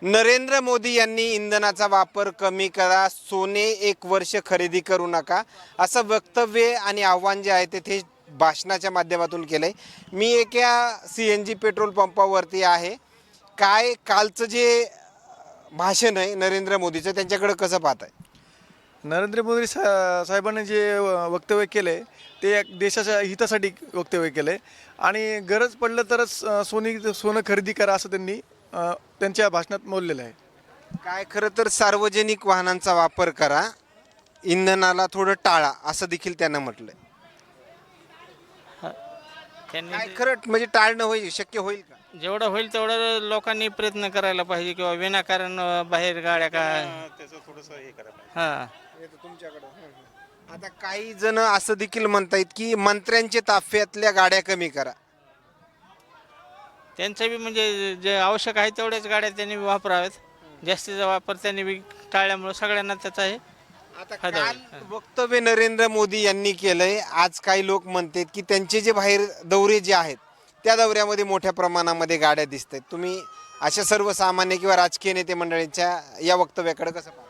नरेंद्र मोदी यांनी इंधनाचा वापर कमी करा, सोने 1 वर्ष खरेदी करू नका, असं वक्तव्य आणि आव्हान जे आहे ते भाषणाच्या माध्यमातून केलंय। मी एका CNG पेट्रोल पंपावरती आहे। काय कालचं जे भाषण आहे नरेंद्र मोदीचं, त्यांच्याकडे कसं पाहताय? नरेंद्र मोदी साहेबांनी जे वक्तव्य केले ते देशाच्या हितासाठी वक्तव्य केले आणि गरज पडलं तरच सोनं खरेदी करा असं त्यांनी त्यांच्या भाषणात बोललेलं आहे. काय खरं तर सार्वजनिक वाहनांचा वापर करा, इंधनाला थोडं टाळा, असं देखील त्यांना म्हटलंय। त्यांनी काय खरं म्हणजे टाळणं होईल, शक्य होईल का? जेवढं होईल तेवढं लोकांनी प्रयत्न करायला पाहिजे किंवा विनाकारण बाहेर गाड्या त्याचं थोडंसं हे करायला हां आता काही जण असं देखील म्हणतायत की मंत्र्यांच्या ताफ्यातल्या गाड्या कमी करा। त्यांचं बी म्हणजे जे आवश्यक आहे तेवढ्याच गाड्या त्यांनी वापराव्यात, जास्तीचा वापर त्यांनी बी टाळल्यामुळे सगळ्यांना त्याचा आहे आता फायदा काल होईल. वक्तव्य नरेंद्र मोदी यांनी केलंय। आज काही लोक म्हणतात की त्यांचे जे बाहेर दौरे जे आहेत त्या दौऱ्यामध्ये मोठ्या प्रमाणामध्ये गाड्या दिसत आहेत। तुम्ही अशा सर्वसामान्य किंवा राजकीय नेते मंडळींच्या या वक्तव्याकडे कसं पाहता?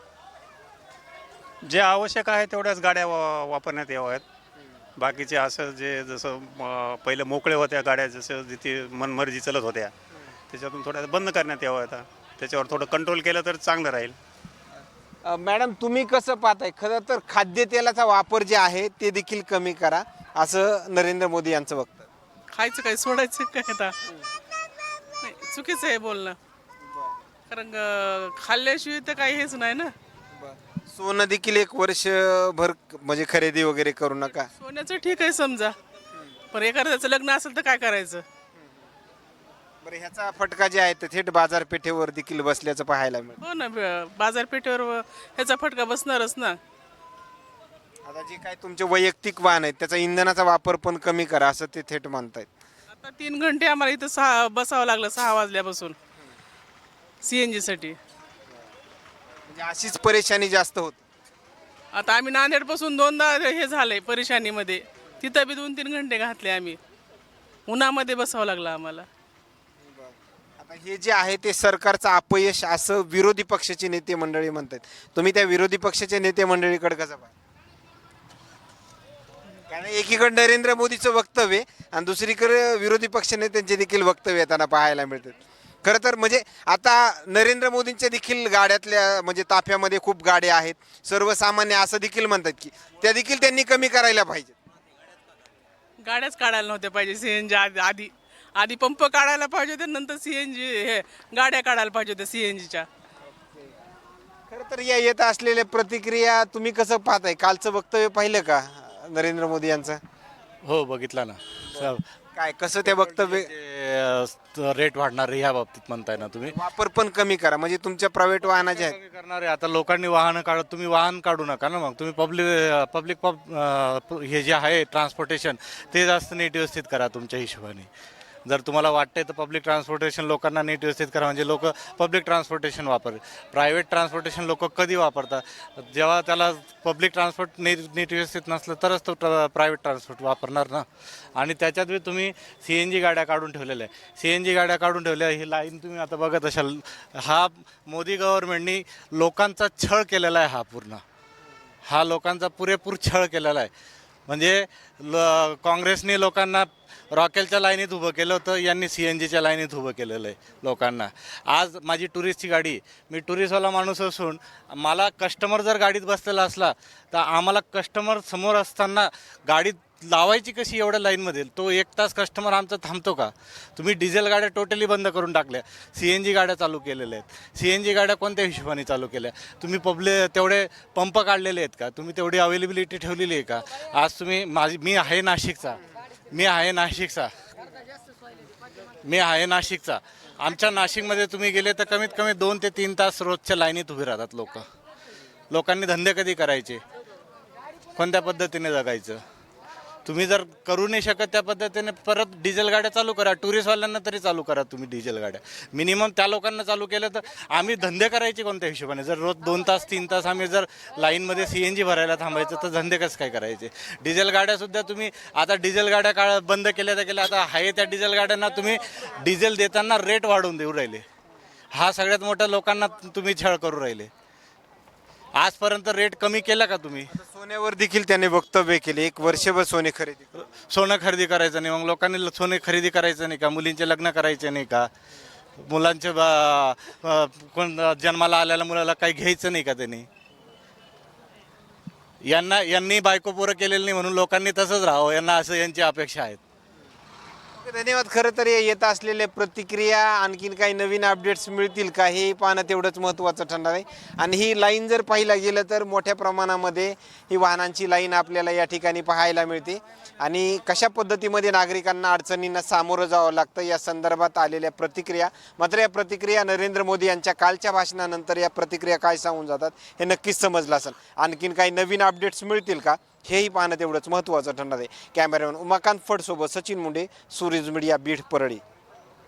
जे आवश्यक आहे तेवढ्याच गाड्या वापरण्यात याव्यात. बाकीचे असं जे जसं पहिले मोकळे होत्या गाड्या, जसं जिथे मनमर्जी चालत होत्या त्याच्यातून थोड्या बंद करण्यात यावं. आता त्याच्यावर थोडं कंट्रोल केलं तर चांगलं राहील. मॅडम, तुम्ही कसं पाहताय? खरं तर खाद्यतेलाचा वापर जे आहे ते देखील कमी करा, असं नरेंद्र मोदी यांचं वक्तव्य। खायचं काय सोडायचं काय आता नाही, चुकीचं आहे बोलणं. कारण खाल्ल्याशिवाय तर काही हेच नाही ना. सोनं देखील 1 वर्षभर म्हणजे खरेदी वगैरे करू नका। सोन्याचं ठीक आहे समजा, पण एखाद्याचं लग्न असेल तर काय करायचं? बरं, ह्याचा फटका जे आहे ते थेट बाजारपेठेवर देखील बसल्याचं पाहायला मिळतं। हो ना, बाजारपेठेवर ह्याचा फटका बसणारच ना. आता जे काय तुमचे वैयक्तिक वाहन आहेत त्याचा इंधनाचा वापर पण कमी करा, असं ते थेट म्हणतायत। आता 3 घंटे आम्हाला इथं बसावं लागलं 6 वाजल्यापासून CNG साठी. म्हणजे अशीच परेशानी जास्त होत। आता आम्ही नांदेडपासून 2दा हे झालंय परेशानीमध्ये, तिथं बी 2-3 घंटे घातले आम्ही, उन्हामध्ये बसावं लागलं आम्हाला. आता हे जे आहे ते सरकारचं अपयश असं विरोधी पक्षाचे नेते मंडळी म्हणतात। तुम्ही त्या विरोधी पक्षाच्या नेते मंडळीकडे कसं पाहता? कारण एकीकडे नरेंद्र मोदीचं वक्तव्य आणि दुसरीकडे विरोधी पक्ष नेत्यांचे देखील वक्तव्य येताना पाहायला मिळतात। खरं तर म्हणजे आता नरेंद्र मोदींच्या देखील गाड्यातल्या म्हणजे ताफ्यामध्ये खूप गाड्या आहेत, सर्वसामान्य असं देखील म्हणतात की त्या देखील त्यांनी कमी करायला पाहिजे। गाड्याच काढायला नव्हत्या पाहिजे CNG आधी आधी पंप काढायला पाहिजे होते, नंतर CNG हे गाड्या काढायला पाहिजे होत्या CNGच्या. खरं तर या येत असलेल्या प्रतिक्रिया तुम्ही कसं पाहताय? कालचं वक्तव्य पाहिलं का नरेंद्र मोदी यांचं? हो, बघितला ना. काय कसं ते वक्तव्य? रेट वाढणार ह्या बाबतीत म्हणताय ना तुम्ही? वापर पण कमी करा, म्हणजे तुमच्या प्रायव्हेट वाहनाचे आहेत कमी करणार आहे. आता लोकांनी वाहनं काढत, तुम्ही वाहन काढू नका ना. मग तुम्ही पब्लिक हे जे आहे ट्रान्सपोर्टेशन ते जास्त नीट व्यवस्थित करा तुमच्या हिशोबाने. जर तुम्हाला वाटतंय तर पब्लिक ट्रान्सपोर्टेशन लोकांना नीट व्यवस्थित करा, म्हणजे लोक पब्लिक ट्रान्सपोर्टेशन वापर. प्रायव्हेट ट्रान्सपोर्टेशन लोक कधी वापरतात? जेव्हा त्याला पब्लिक ट्रान्सपोर्ट नीट व्यवस्थित नसलं तरच तो प्रायव्हेट ट्रान्सपोर्ट वापरणार ना. आणि त्याच्यात बी तुम्ही CNG गाड्या काढून ठेवलेल्या आहे. CNG गाड्या काढून ठेवल्या, ही लाईन तुम्ही आता बघत असाल. हा मोदी गव्हर्नमेंटनी लोकांचा छळ केलेला आहे. हा लोकांचा पुरेपूर छळ केलेला आहे. म्हणजे काँग्रेसने लोकांना रॉकेलच्या लाईनीत उभं केलं होतं, यांनी CNGच्या लाईनीत उभं केलेलं आहे लोकांना. आज माझी टुरिस्टची गाडी, मी टुरिस्टवाला माणूस असून मला कस्टमर जर गाडीत बसलेला असला तर आम्हाला कस्टमर समोर असताना गाडीत लावायची कशी एवढ्या लाईनमध्ये? तो 1 तास कस्टमर आमचा थांबतो का? तुम्ही डिझेल गाड्या टोटली बंद करून टाकल्या, CNG गाड्या चालू केलेल्या आहेत. CNG गाड्या कोणत्या हिशोबाने चालू केल्या? तुम्ही तेवढे पंप काढलेले आहेत का? तुम्ही तेवढी अवेलेबिलिटी ठेवलेली आहे का? आज तुम्ही मी आहे नाशिकचा. आमच्या नाशिकमध्ये तुम्ही गेले तर कमीत कमी 2 ते 3 तास रोजच्या लाईनीत उभी राहतात लोक. लोकांनी धंदे कधी करायचे? कोणत्या पद्धतीने जगायचं? तुम्ही जर करू नाही शकत त्या पद्धतीने, परत डिझेल गाड्या चालू करा. टुरिस्टवाल्यांना तरी चालू करा तुम्ही डिझेल गाड्या. मिनिमम त्या लोकांना चालू केलं तर आम्ही धंदे करायचे कोणत्या हिशोबाने? जर रोज 2 तास 3 तास आम्ही जर लाईनमध्ये CNG भरायला थांबायचं तर धंदे कसं काय करायचे? डिझेल गाड्यासुद्धा तुम्ही आता डिझेल गाड्या बंद केल्या. आता आहे त्या डिझेल गाड्यांना तुम्ही डिझेल देताना रेट वाढवून देऊ राहिले. हा सगळ्यात मोठा लोकांना तुम्ही छळ करू राहिले. आजपर्यंत रेट कमी केला का तुम्ही? सोन्यावर देखील त्यांनी वक्तव्य केले, 1 वर्षभर सोने खरेदी करू. सोनं खरेदी करायचं नाही, मग लोकांनी सोने खरेदी करायचं नाही का? मुलींचे लग्न करायचे नाही का? मुलांचे कोण जन्माला आलेल्या मुलाला काही घ्यायचं नाही का त्यांनी? यांनी बायको पोरं केलेलं नाही म्हणून लोकांनी तसंच राहावं, यांना असं यांची अपेक्षा आहेत. धन्यवाद. खरं तर येत असलेल्या प्रतिक्रिया, आणखीन काही नवीन अपडेट्स मिळतील का हे पाहणं तेवढंच महत्त्वाचं ठरणार आहे. आणि ही लाईन जर पाहिला गेलं तर मोठ्या प्रमाणामध्ये ही वाहनांची लाईन आपल्याला या ठिकाणी पाहायला मिळते. आणि कशा पद्धतीमध्ये नागरिकांना अडचणींना सामोरं जावं लागतं या संदर्भात आलेल्या प्रतिक्रिया. मात्र या प्रतिक्रिया नरेंद्र मोदी यांच्या कालच्या भाषणानंतर या प्रतिक्रिया काय सांगून जातात हे नक्कीच समजलं असेल. आणखीन काही नवीन अपडेट्स मिळतील का हेही पाहणं तेवढंच महत्त्वाचं ठरणार आहे. कॅमेरामॅन उमाकांत फडसोबत सचिन मुंडे, सूरज मीडिया, बीड, परळी.